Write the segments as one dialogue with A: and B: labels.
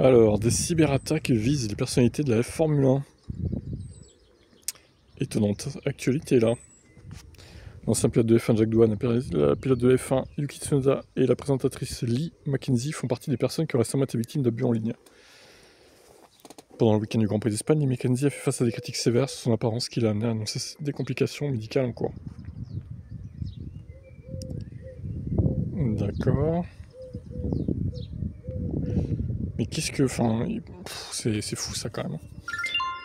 A: Alors, des cyberattaques visent les personnalités de la Formule 1. Étonnante actualité là. L'ancien pilote de F1 Jack Doohan, la pilote de F1 Yuki Tsunoda et la présentatrice Lee Mackenzie font partie des personnes qui ont récemment été victimes d'abus en ligne. Pendant le week-end du Grand Prix d'Espagne, Lee Mackenzie a fait face à des critiques sévères sur son apparence qui l'a amené à annoncer des complications médicales en cours. D'accord. Mais qu'est-ce que... Enfin, c'est fou ça quand même.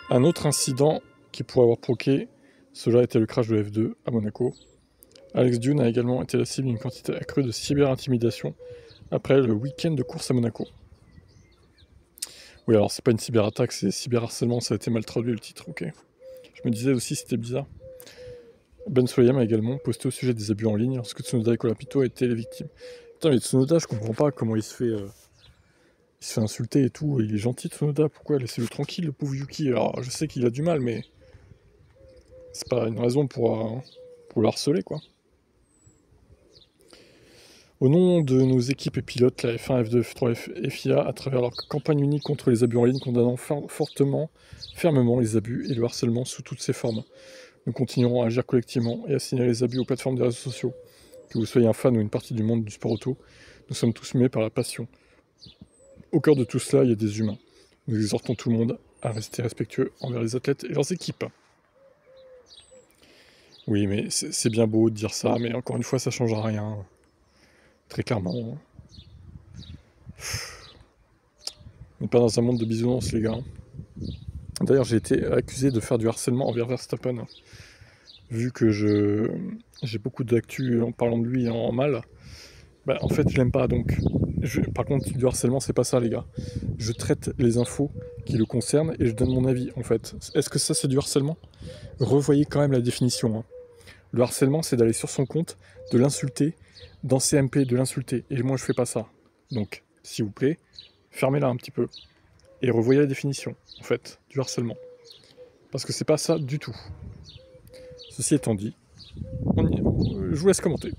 A: Un autre incident qui pourrait avoir provoqué cela était le crash de la F2 à Monaco. Alex Dune a également été la cible d'une quantité accrue de cyber-intimidation après le week-end de course à Monaco. Oui, alors c'est pas une cyberattaque, c'est cyberharcèlement, ça a été mal traduit le titre, ok. Je me disais aussi c'était bizarre. Ben Sulayem a également posté au sujet des abus en ligne lorsque Tsunoda et Colapinto étaient les victimes. Putain, mais Tsunoda, je comprends pas comment il se fait insulter et tout. Il est gentil Tsunoda, pourquoi laissez-le tranquille, le pauvre Yuki. Alors je sais qu'il a du mal, mais c'est pas une raison pour le harceler, quoi. Au nom de nos équipes et pilotes, la F1, F2, F3 et FIA, à travers leur campagne unique contre les abus en ligne, condamnant fermement les abus et le harcèlement sous toutes ses formes. Nous continuerons à agir collectivement et à signaler les abus aux plateformes des réseaux sociaux. Que vous soyez un fan ou une partie du monde du sport auto, nous sommes tous mués par la passion. Au cœur de tout cela, il y a des humains. Nous exhortons tout le monde à rester respectueux envers les athlètes et leurs équipes. Oui, mais c'est bien beau de dire ça, mais encore une fois, ça ne changera rien. Très clairement. On n'est pas dans un monde de bisounours, les gars. D'ailleurs, j'ai été accusé de faire du harcèlement envers Verstappen. Vu que j'ai beaucoup d'actu en parlant de lui en mal. Bah, en fait, je l'aime pas, donc... Par contre, du harcèlement, c'est pas ça, les gars. Je traite les infos qui le concernent et je donne mon avis, en fait. Est-ce que ça, c'est du harcèlement? Revoyez quand même la définition. Hein. Le harcèlement, c'est d'aller sur son compte, de l'insulter, dans CMP, de l'insulter. Et moi, je fais pas ça. Donc, s'il vous plaît, fermez-la un petit peu. Et revoyez la définition, en fait, du harcèlement. Parce que c'est pas ça du tout. Ceci étant dit, je vous laisse commenter.